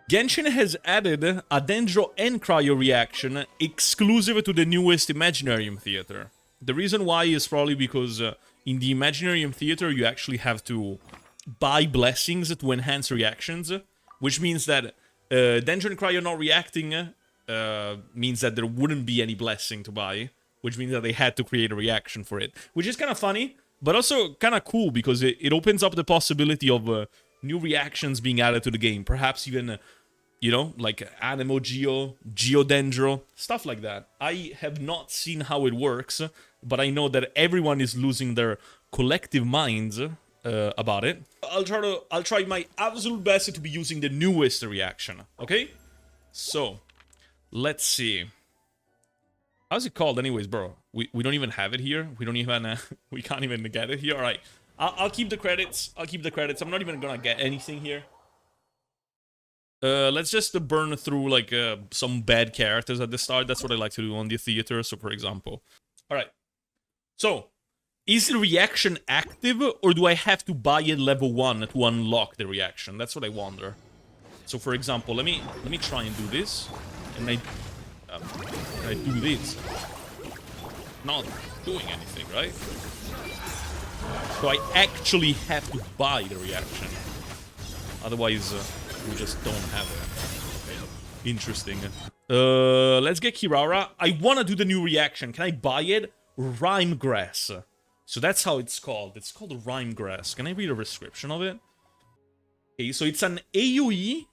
Genshin has added a Dendro and Cryo reaction exclusive to the newest Imaginarium theater. The reason why is probably because in the Imaginarium theater you actually have to buy blessings to enhance reactions, which means that Dendro and Cryo not reacting means that there wouldn't be any blessing to buy, which means that they had to create a reaction for it, which is kind of funny, but also kind of cool because it opens up the possibility of new reactions being added to the game, perhaps even, you know, like Anemo Geo, Geodendro, stuff like that. I have not seen how it works, but I know that everyone is losing their collective minds about it. I'll try my absolute best to be using the newest reaction, okay? So, let's see. How's it called anyways, bro? We don't even have it here. We don't even, we can't even get it here. All right. I'll keep the credits. I'll keep the credits. I'm not even gonna get anything here. Let's just burn through, like, some bad characters at the start. That's what I like to do on the theater, so for example. Alright. So, is the reaction active, or do I have to buy it level 1 to unlock the reaction? That's what I wonder. So, for example, let me try and do this. And I do this. Not doing anything, right? So I actually have to buy the reaction. Otherwise, we just don't have it. Interesting. Let's get Kirara. I want to do the new reaction. Can I buy it? Rime Grass. So that's how it's called. It's called Rime Grass. Can I read a description of it? Okay, so it's an AoE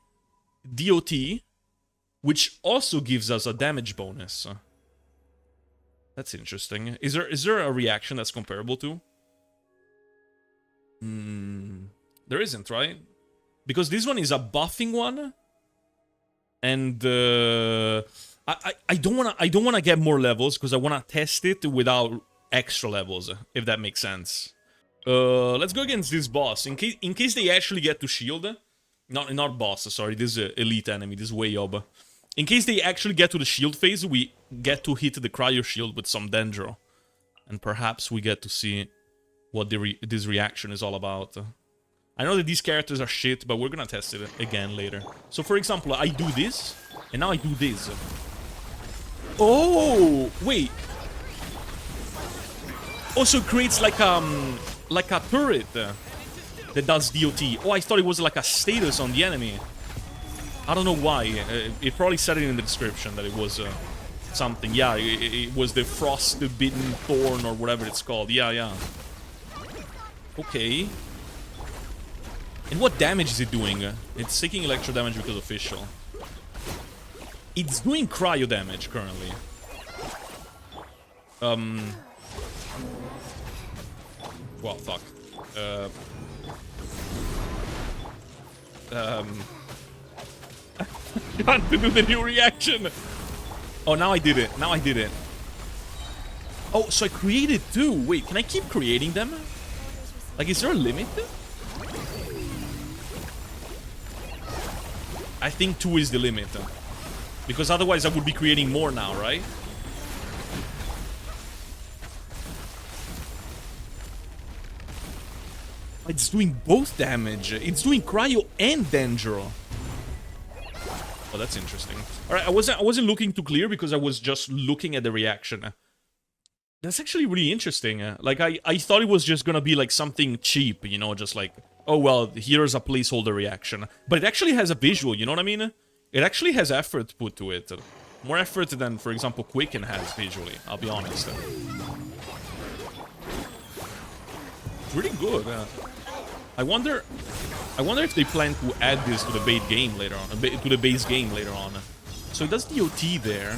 DOT, which also gives us a damage bonus. That's interesting. Is there a reaction that's comparable to? There isn't, right? Because this one is a buffing one, and I don't wanna get more levels because I wanna test it without extra levels, if that makes sense. Let's go against this boss in case they actually get to shield. Not boss, sorry. This is elite enemy. This is Wayob. In case they actually get to the shield phase, we get to hit the Cryo shield with some Dendro, and perhaps we get to see what this reaction is all about. I know that these characters are shit, but we're gonna test it again later. So, for example, I do this, and now I do this. Oh, wait. Also, it creates like a turret that does DOT. Oh, I thought it was like a status on the enemy. I don't know why. It probably said it in the description that it was something. Yeah, it was the frost-bitten thorn or whatever it's called. Yeah. Okay. And what damage is it doing? It's taking electro damage because official. It's doing cryo damage currently. Well, fuck. Got to do the new reaction. Oh, now I did it. Oh, so I created two. Wait, can I keep creating them? Like, is there a limit? I think 2 is the limit. Because otherwise I would be creating more now, right? It's doing both damage. It's doing Cryo and Dendro. Oh, that's interesting. Alright, I wasn't looking too clear because I was just looking at the reaction. That's actually really interesting. Like, I thought it was just gonna be like something cheap, you know, just like, oh well, here's a placeholder reaction. But it actually has a visual, you know what I mean? It actually has effort put to it. More effort than, for example, Quicken has visually, I'll be honest. Pretty good. I wonder if they plan to add this to the base game later on. So it does DOT there.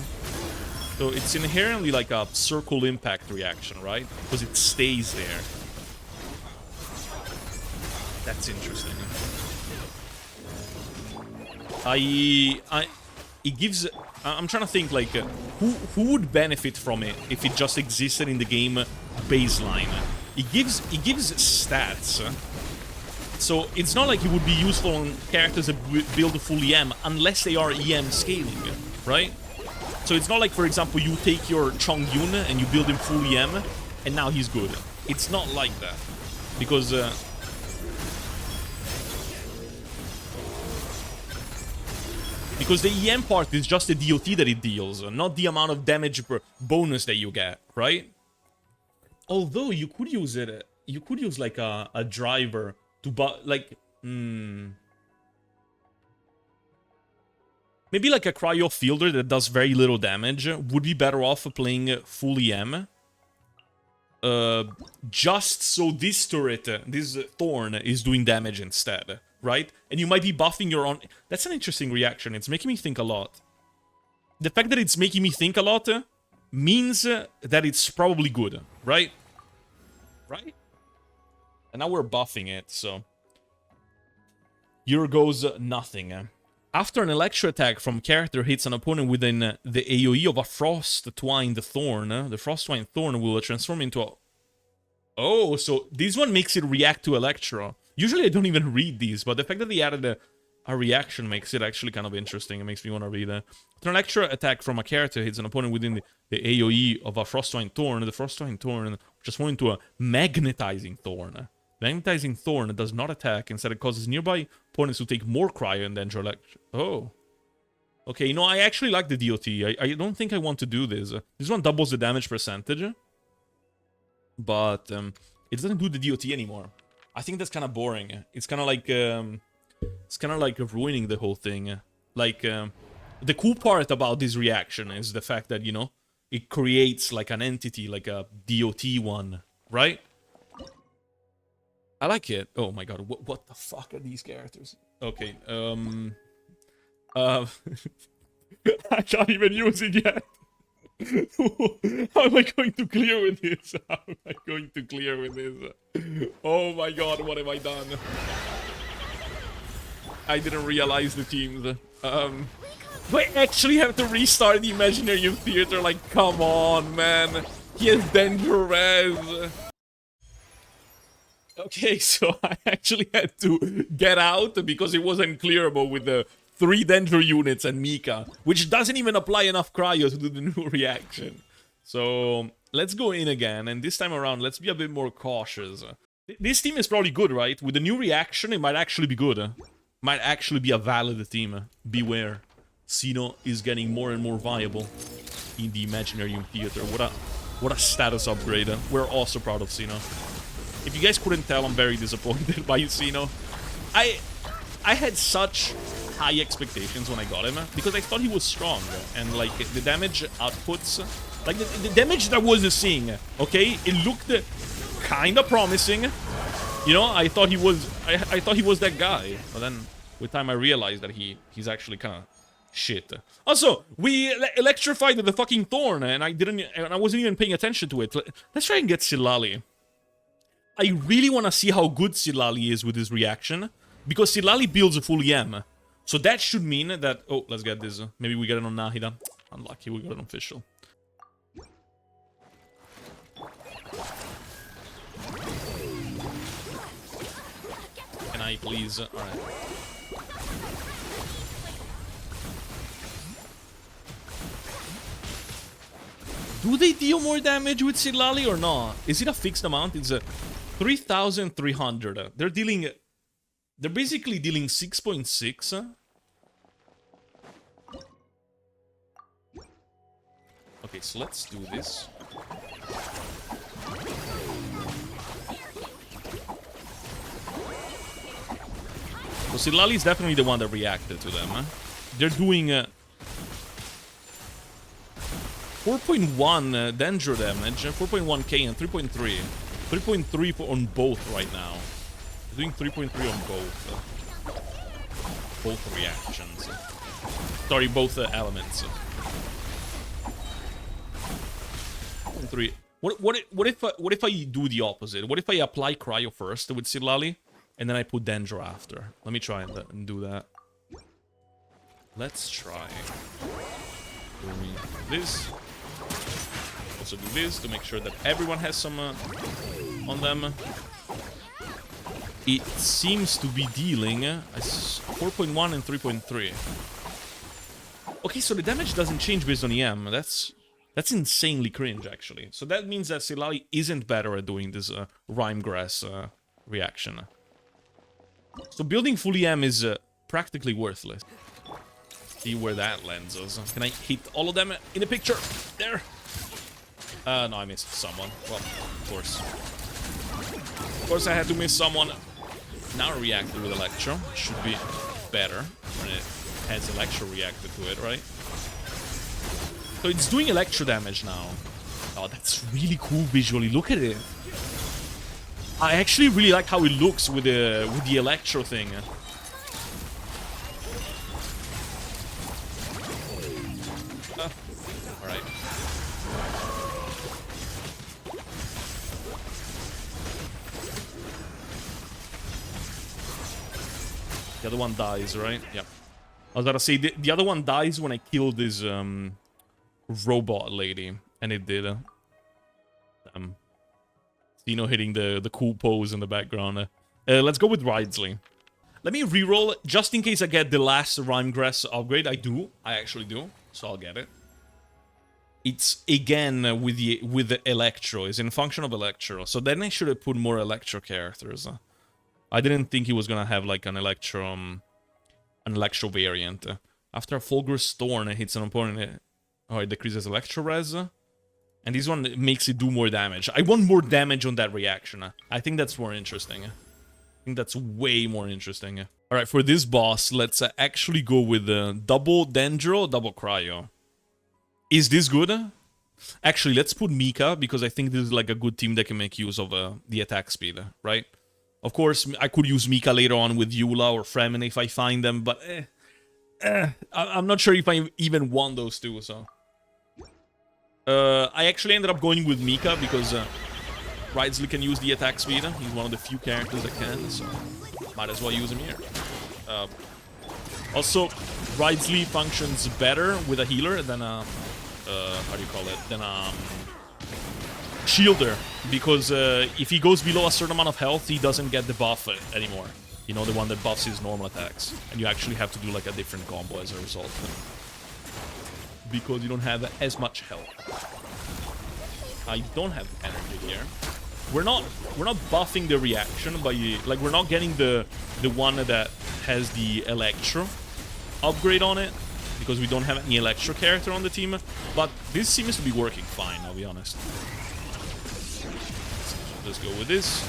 So it's inherently like a circle impact reaction, right? Because it stays there. That's interesting. It gives. I'm trying to think, like, who would benefit from it if it just existed in the game baseline. It gives stats. So it's not like it would be useful on characters that build full EM unless they are EM scaling, right? So it's not like, for example, you take your Chongyun and you build him full EM and now he's good. It's not like that. Because Because the EM part is just the DOT that it deals, not the amount of damage per bonus that you get, right? Although you could use it, you could use like a driver to like, maybe like a cryo fielder that does very little damage would be better off playing full EM. Just so this turret, this Thorn, is doing damage instead, right? And you might be buffing your own... That's an interesting reaction. It's making me think a lot. The fact that it's making me think a lot means that it's probably good, right? Right? And now we're buffing it, so... Here goes nothing. After an Electro attack from character hits an opponent within the AoE of a Frost-Twined Thorn, the Frost-Twined Thorn will transform into a... Oh, so this one makes it react to Electro. Usually I don't even read these, but the fact that they added a reaction makes it actually kind of interesting. It makes me want to read it. After an Electro attack from a character hits an opponent within the AoE of a Frost-Twined Thorn, the Frost-Twined Thorn transforms into a Magnetizing Thorn. Magnetizing Thorn does not attack, instead it causes nearby opponents to take more cryo and Dendro-Electro. Oh. Okay, you know, I actually like the DOT. I don't think I want to do this. This one doubles the damage percentage. But it doesn't do the DOT anymore. I think that's kind of boring. It's kind of like ruining the whole thing. Like, the cool part about this reaction is the fact that, you know, it creates like an entity, like a DOT one, right? I like it. Oh my god, what the fuck are these characters? Okay, I can't even use it yet. How am I going to clear with this? How am I going to clear with this? Oh my god, what have I done? I didn't realize the teams. Do I actually have to restart the Imaginarium Theater? Like, come on, man. He has Dendro-Res. Okay, so I actually had to get out because it wasn't clearable with the 3 Dendro units and Mika, which doesn't even apply enough cryo to do the new reaction. So let's go in again, and this time around, let's be a bit more cautious. This team is probably good, right? With the new reaction, it might actually be good. Might actually be a valid team. Beware. Sino is getting more and more viable in the Imaginarium Theater. What a status upgrade. We're also proud of Sino. If you guys couldn't tell, I'm very disappointed by Sino. I had such high expectations when I got him, because I thought he was strong, and like the damage outputs, like the damage that I was seeing, okay, it looked kind of promising, you know. I thought he was that guy, but then with time I realized that he's actually kind of shit. Also, we electrified the fucking Thorn, and I wasn't even paying attention to it. Let's try and get Silali. I really want to see how good Silali is with his reaction, because Silali builds a full EM. So that should mean that... Oh, let's get this. Maybe we get it on Nahida. Unlucky, we got it on official. Can I please? Alright. Do they deal more damage with Silali or not? Is it a fixed amount? It's 3,300. They're dealing... They're basically dealing 6.6. Okay, so let's do this. So Silali is definitely the one that reacted to them. They're doing 4.1 Dendro damage, 4.1k and 3.3. 3.3 on both right now. Doing 3.3 on both reactions. Sorry, both elements. 3. What if I do the opposite? What if I apply cryo first with Silali and then I put Dendro after? Let me try and do that. Let's try. Doing this. Also do this to make sure that everyone has some on them. It seems to be dealing 4.1 and 3.3. Okay, so the damage doesn't change based on EM. That's insanely cringe, actually. So that means that Silali isn't better at doing this Rhymegrass reaction. So building full EM is practically worthless. See where that lands us. Can I hit all of them in the picture? There. No, I missed someone. Well, of course. Of course I had to miss someone. Now reacted with Electro. Should be better when it has Electro reacted to it, right? So it's doing Electro damage now. Oh, that's really cool visually. Look at it. I actually really like how it looks with the Electro thing. Alright. The other one dies, right? Yep. I was about to say, the other one dies when I kill this robot lady. And it did. Dino hitting the cool pose in the background. Let's go with Wriothesley. Let me reroll just in case I get the last Rhymegrass upgrade. I do. I actually do. So I'll get it. It's again with the Electro. It's in function of Electro. So then I should have put more Electro characters. I didn't think he was gonna have like an Electro variant. After a Fulgur's Thorn hits an opponent, it decreases Electro res. And this one makes it do more damage. I want more damage on that reaction. I think that's more interesting. I think that's way more interesting. Alright, for this boss, let's actually go with double Dendro, double Cryo. Is this good? Actually, let's put Mika, because I think this is like a good team that can make use of the attack speed, right? Of course, I could use Mika later on with Eula or Fremen if I find them, but I'm not sure if I even want those two, so... I actually ended up going with Mika because Wriothesley can use the attack speed. He's one of the few characters that can, so might as well use him here. Also, Wriothesley functions better with a healer than a how do you call it? Than a shielder, because if he goes below a certain amount of health, he doesn't get the buff anymore. You know, the one that buffs his normal attacks, and you actually have to do like a different combo as a result. Because you don't have as much health. I don't have energy here. We're not buffing the reaction by like we're not getting the one that has the Electro upgrade on it because we don't have any Electro character on the team. But this seems to be working fine, I'll be honest. Let's go with this.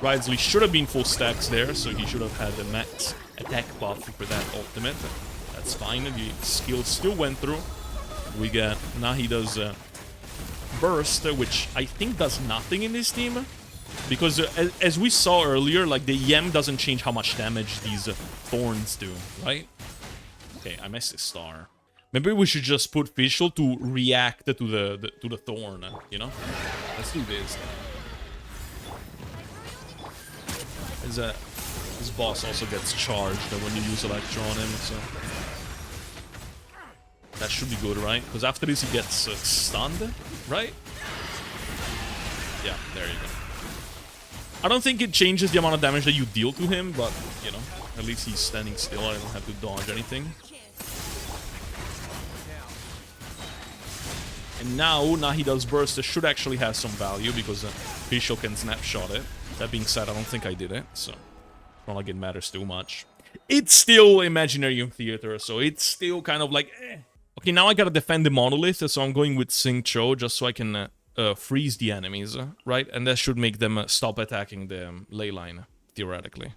Wriothesley should have been full stacks there, so he should have had the max attack buff for that ultimate. That's fine, the skill still went through. We got, now he does Burst, which I think does nothing in this team. Because as we saw earlier, like the EM doesn't change how much damage these thorns do, right? Okay, I missed a star. Maybe we should just put Fischl to react to the thorn, you know? Let's do this. This boss also gets charged when you use Electro on him, so... That should be good, right? Because after this he gets stunned, right? Yeah, there you go. I don't think it changes the amount of damage that you deal to him, but, you know, at least he's standing still. I don't have to dodge anything. And now he does Burst. It should actually have some value because Fischl can snapshot it. That being said, I don't think I did it, so not like it matters too much. It's still Imaginarium Theater, so it's still kind of like, eh. Okay, now I gotta defend the Monolith, so I'm going with Xingqiu just so I can freeze the enemies, right? And that should make them stop attacking the ley line, theoretically.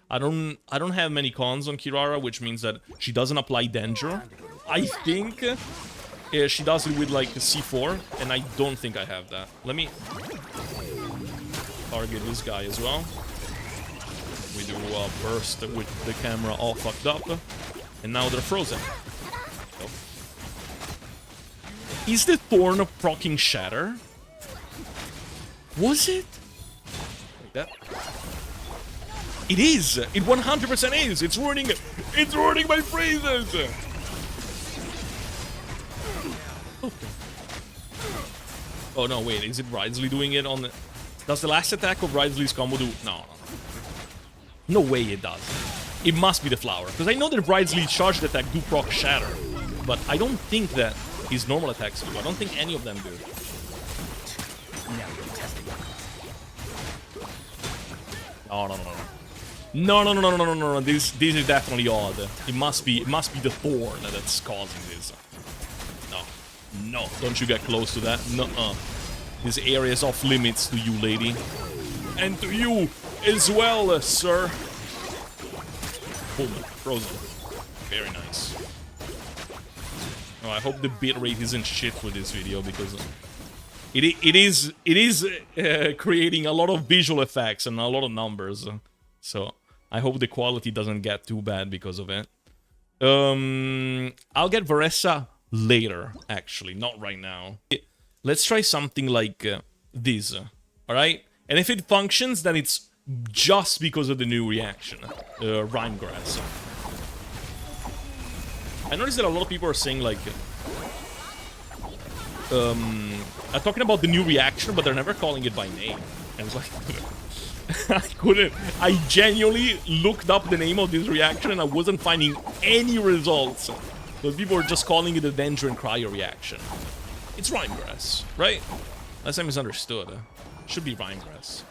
I don't have many cons on Kirara, which means that she doesn't apply Dendro. I think she does it with like C4, and I don't think I have that. Let me target this guy as well. We do a burst with the camera all fucked up, and now they're frozen. Oh. Is the Thorn proccing Shatter? Was it? Like that? It is! It 100% is! It's ruining my phrases! Okay. Oh no, wait, is it Wriothesley doing it on the... Does the last attack of Wriothesley's combo do... No. No way it does. It must be the flower. Because I know that Wriothesley's charged attack do proc Shatter. But I don't think that his normal attacks do. I don't think any of them do. No. No, no, no, no, no, no, no, no. This is definitely odd. It must be the thorn that's causing this. No. No, don't you get close to that. No-uh. This area is off limits to you, lady. And to you as well, sir. Boom. Frozen. Very nice. Oh, I hope the bitrate isn't shit for this video, because it is creating a lot of visual effects and a lot of numbers. So I hope the quality doesn't get too bad because of it. I'll get Varessa later, actually, not right now. Let's try something like this, alright? And if it functions, then it's just because of the new reaction, Rhyme Grass. I noticed that a lot of people are saying, like, are talking about the new reaction, but they're never calling it by name. And it's like, I genuinely looked up the name of this reaction and I wasn't finding any results. But people were just calling it the Dendro-Cryo reaction. It's Rhyme Grass, right? Unless I misunderstood. Should be Rhyme Grass.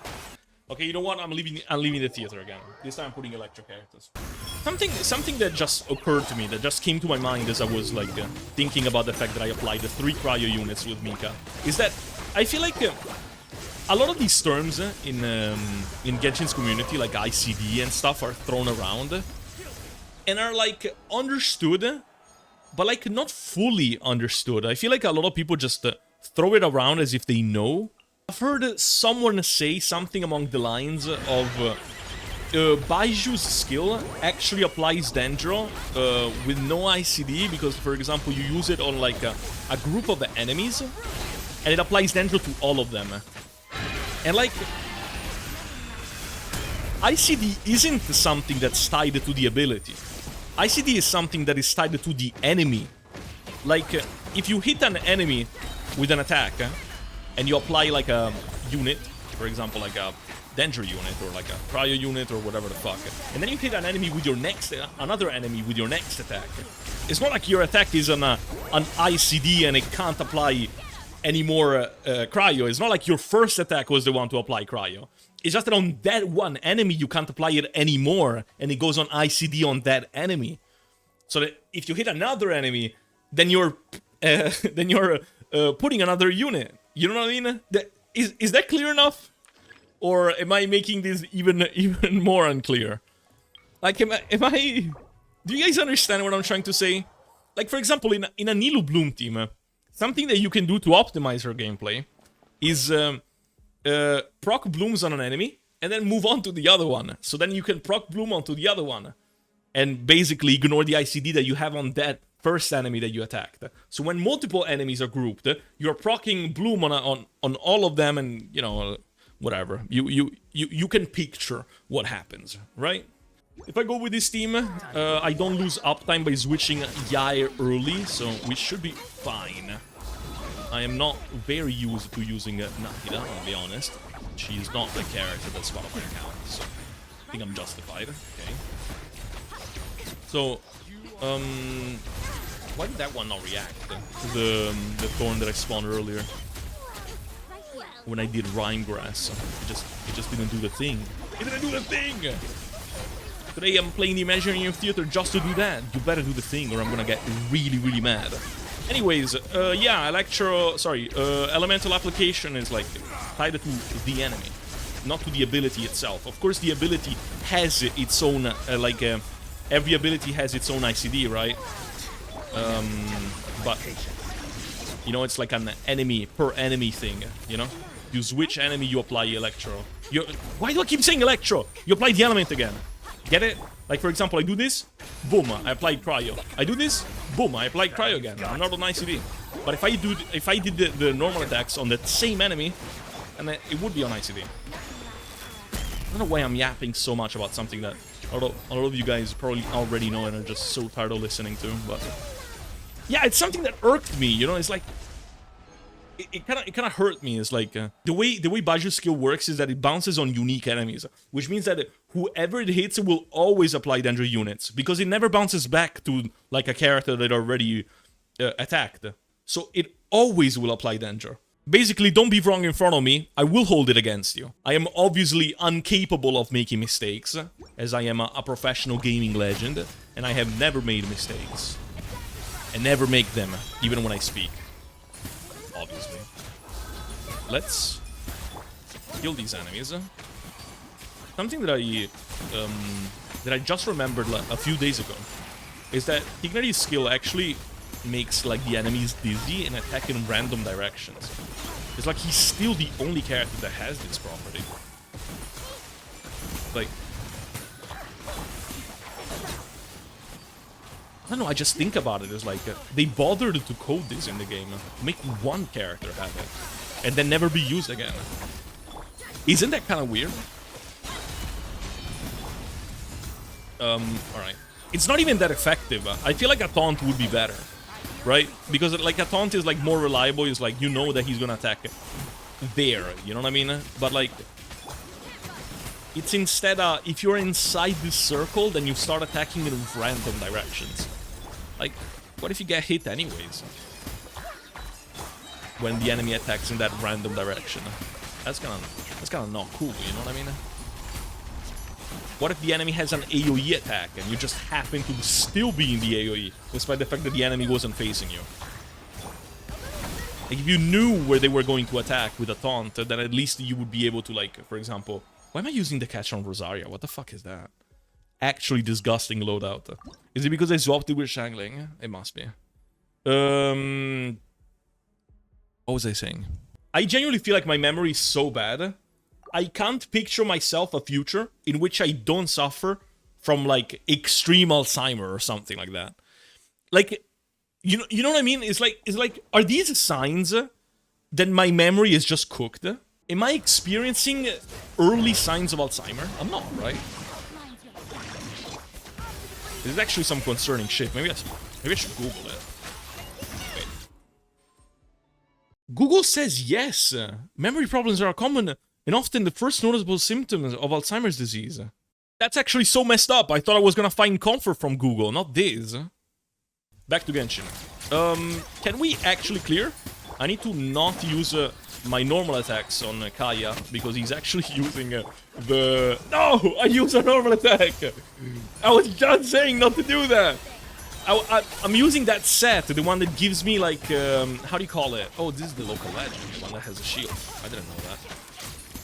Okay, you know what? I'm leaving the theater again. This time I'm putting Electro characters. Something that just occurred to me, that just came to my mind as I was like thinking about the fact that I applied the 3 cryo units with Mika, is that I feel like a lot of these terms in Genshin's community, like ICD and stuff, are thrown around and are like understood, but like not fully understood. I feel like a lot of people just throw it around as if they know. I've heard someone say something along the lines of Baiju's skill actually applies Dendro with no ICD, because, for example, you use it on like a group of enemies, and it applies Dendro to all of them. And like, ICD isn't something that's tied to the ability. ICD is something that is tied to the enemy. Like, if you hit an enemy with an attack, and you apply like a unit, for example, like a Dendro unit or like a cryo unit or whatever the fuck, and then you hit an enemy with your another enemy with your next attack. It's not like your attack is an ICD and it can't apply any more cryo. It's not like your first attack was the one to apply cryo. It's just that on that one enemy you can't apply it anymore, and it goes on ICD on that enemy. So that if you hit another enemy, then you're putting another unit. You know what I mean? Is that clear enough? Or am I making this even more unclear? Like, am I... Do you guys understand what I'm trying to say? Like, for example, in a Nilou Bloom team, something that you can do to optimize your gameplay is proc blooms on an enemy, and then move on to the other one. So then you can proc bloom onto the other one, and basically ignore the ICD that you have on that first enemy that you attacked. So when multiple enemies are grouped, you're proccing bloom on all of them, and you know, whatever. You can picture what happens, right? If I go with this team, I don't lose uptime by switching Yair early, so we should be fine. I am not very used to using Nahida, I'll be honest. She's not the character that's one of my accounts, so I think I'm justified. Okay. So, why did that one not react to the thorn that I spawned earlier? When I did Rhyme Grass, it just didn't do the thing. It didn't do the thing! Today I'm playing the Imaginarium Theater just to do that. You better do the thing or I'm gonna get really, really mad. Anyways, yeah, elemental application is like tied to the enemy, not to the ability itself. Of course, the ability has its own, every ability has its own ICD, right? But, you know, it's like an enemy per enemy thing, you know? You switch enemy, you apply Electro. Why do I keep saying Electro? You apply the element again. Get it? Like, for example, I do this, boom, I applied Cryo. I do this, boom, I applied Cryo again. I'm not on ICD. But if I did the normal attacks on that same enemy, and it would be on ICD. I don't know why I'm yapping so much about something that a lot of you guys probably already know and are just so tired of listening to, but... Yeah, it's something that irked me, you know, it's like... It kind of hurt me. It's like the way Baiju's skill works is that it bounces on unique enemies, which means that whoever it hits will always apply Dendro units, because it never bounces back to like a character that already attacked. So it always will apply Dendro. Basically, don't be wrong in front of me, I will hold it against you. I am obviously incapable of making mistakes, as I am a professional gaming legend, and I have never made mistakes. And never make them, even when I speak. Obviously. Let's kill these enemies. Something that I just remembered like, a few days ago is that Ignari's skill actually makes like the enemies dizzy and attack in random directions. It's like he's still the only character that has this property. Like, I don't know, I just think about it. It's like, they bothered to code this in the game. Make one character have it. And then never be used again. Isn't that kind of weird? Alright. It's not even that effective. I feel like a taunt would be better. Right? Because, like, a taunt is, like, more reliable. It's like, you know that he's gonna attack there. You know what I mean? But, like, it's instead, if you're inside this circle, then you start attacking in random directions. Like, what if you get hit anyways? When the enemy attacks in that random direction. That's kind of not cool, you know what I mean? What if the enemy has an AoE attack and you just happen to still be in the AoE, despite the fact that the enemy wasn't facing you? Like, if you knew where they were going to attack with a taunt, then at least you would be able to, like, for example... Why am I using the catch on Rosaria? What the fuck is that? Actually disgusting loadout. Is it because I swapped it with Shangling? It must be. What was I saying? I genuinely feel like my memory is so bad. I can't picture myself a future in which I don't suffer from, like, extreme Alzheimer or something like that. Like, you know what I mean? It's like, are these signs that my memory is just cooked? Am I experiencing early signs of Alzheimer? I'm not, right? This is actually some concerning shit. Maybe I should Google it. Wait. Google says yes. Memory problems are common and often the first noticeable symptoms of Alzheimer's disease. That's actually so messed up. I thought I was gonna find comfort from Google, not this. Back to Genshin. Can we actually clear? I need to not use my normal attacks on Kaya, because he's actually using the... No! I use a normal attack! I was just saying not to do that! I'm using that set, the one that gives me, like, how do you call it? Oh, this is the local legend, the one that has a shield. I didn't know that.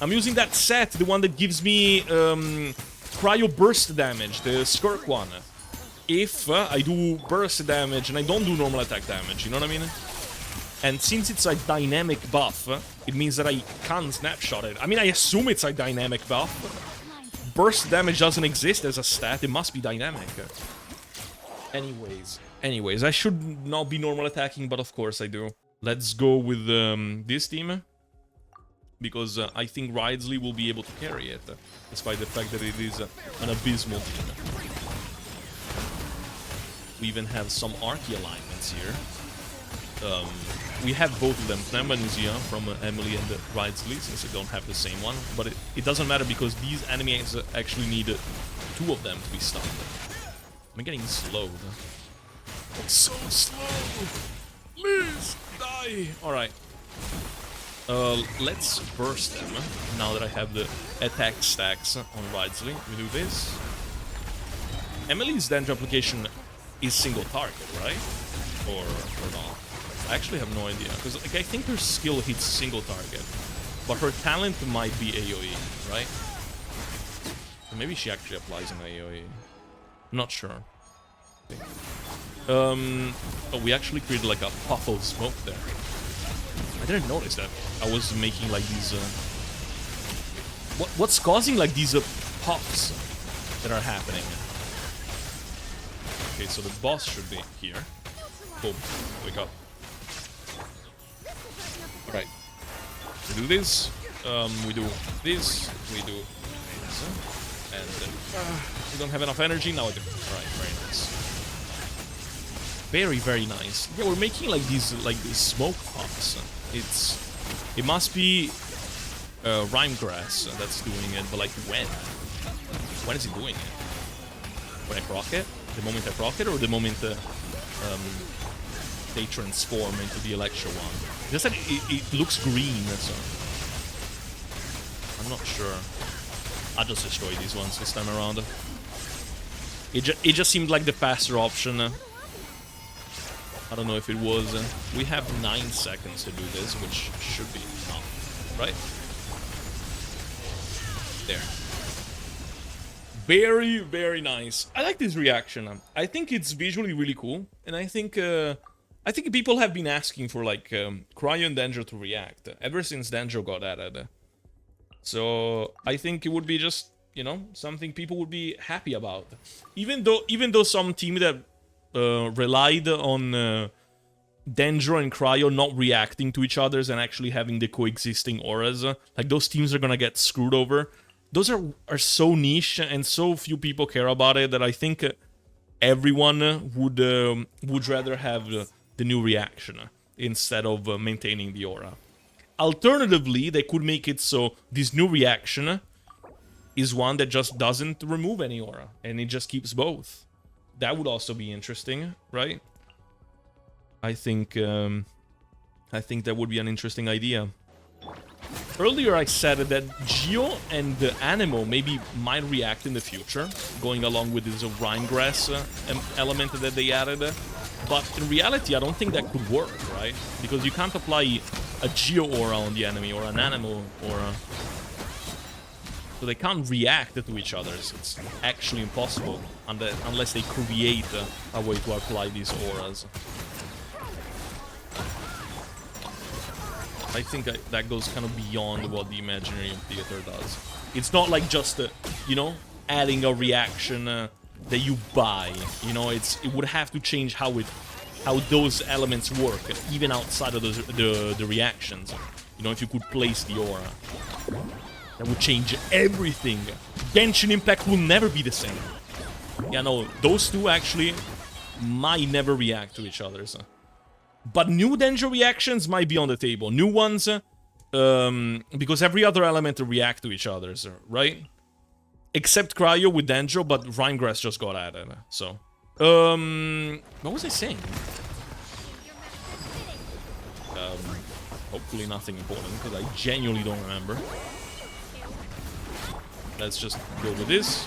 I'm using that set, the one that gives me cryo burst damage, the Skirk one. If I do burst damage and I don't do normal attack damage, you know what I mean? And since it's a dynamic buff, it means that I can't snapshot it. I mean, I assume it's a dynamic buff. Burst damage doesn't exist as a stat, it must be dynamic. Anyways, I should not be normal attacking, but of course I do. Let's go with this team. Because I think Wriothesley will be able to carry it, despite the fact that it is an abysmal team. We even have some Archie alignments here. We have both of them, Pneuma and Uzia, from Emily and Wriothesley, since they don't have the same one. But it doesn't matter, because these enemies actually need two of them to be stunned. I'm getting slowed. Oh, so slow! Please, die! Alright. Let's burst them, now that I have the attack stacks on Wriothesley. We do this. Emily's Dendro application is single target, right? Or not? I actually have no idea, because like, I think her skill hits single target, but her talent might be AoE, right? Or maybe she actually applies an AoE. I'm not sure. Oh, we actually created like a puff of smoke there. I didn't notice that. I was making like these... What's causing like these puffs that are happening? Okay, so the boss should be here. Boom. Wake up. Alright. We do this. We do this. We do this. And we don't have enough energy. Now I do. Alright, very nice. Very, very nice. Yeah, we're making like these smoke puffs. It must be Rhyme Grass that's doing it, but like when? When is it doing it? When I proc it? The moment I proc it, or the moment they transform into the Electro one. Just that it looks green, so I'm not sure. I'll just destroy these ones this time around. It just seemed like the faster option. I don't know if it was. We have 9 seconds to do this, which should be enough, right? There. Very, very nice. I like this reaction. I think it's visually really cool, and I think people have been asking for like Cryo and Dendro to react ever since Dendro got added. So I think it would be just, you know, something people would be happy about. Even though some team that relied on Dendro and Cryo not reacting to each other and actually having the coexisting auras, like those teams are gonna get screwed over. Those are so niche and so few people care about it that I think everyone would rather have the new reaction instead of maintaining the aura. Alternatively, they could make it so this new reaction is one that just doesn't remove any aura and it just keeps both. That would also be interesting, right? I think that would be an interesting idea. Earlier I said that Geo and the Anemo maybe might react in the future, going along with this Rhinegrass element that they added. But in reality, I don't think that could work, right? Because you can't apply a Geo aura on the enemy or an Anemo aura. So they can't react to each other. It's actually impossible unless they create a way to apply these auras. I think that goes kind of beyond what the Imaginarium Theater does. It's not like just, you know, adding a reaction that you buy. You know, it would have to change how those elements work, even outside of the reactions. You know, if you could place the aura, that would change everything. Genshin Impact will never be the same. Yeah, no, those two actually might never react to each other. So. But new Dendro reactions might be on the table. New ones, because every other element react to each other, right? Except Cryo with Dendro, but Rhinegrass just got added, so... what was I saying? Hopefully nothing important, because I genuinely don't remember. Let's just go with this.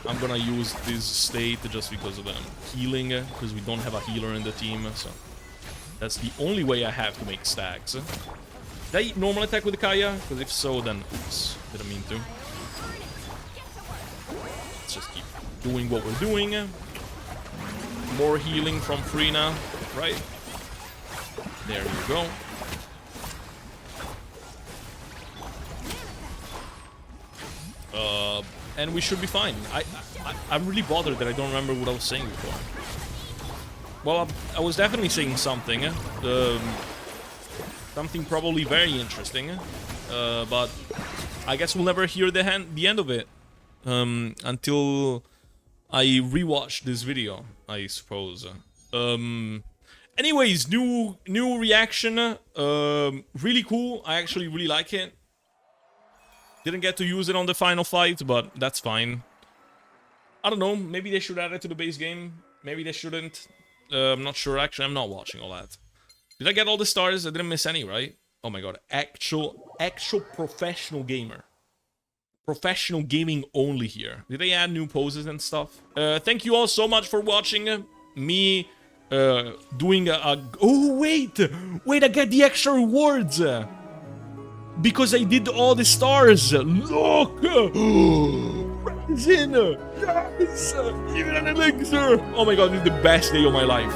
I'm gonna use this state just because of the healing, because we don't have a healer in the team, so that's the only way I have to make stacks. Did I normal attack with Kaya? Because if so, then oops, didn't mean to. Let's just keep doing what we're doing. More healing from Frina, right? There you go. And we should be fine. I'm really bothered that I don't remember what I was saying before. Well, I was definitely saying something. Something probably very interesting. But I guess we'll never hear the end of it. Until I rewatch this video, I suppose. Anyways, new reaction. Really cool. I actually really like it. Didn't get to use it on the final fight, but that's fine. I don't know, maybe they should add it to the base game. Maybe they shouldn't. I'm not sure, actually, I'm not watching all that. Did I get all the stars? I didn't miss any, right? Oh my god, actual professional gamer. Professional gaming only here. Did they add new poses and stuff? Thank you all so much for watching me doing a... Oh, wait! Wait, I get the extra rewards! Because I did all the stars! Look! Resin! Yes! Even an elixir! Oh my god, this is the best day of my life.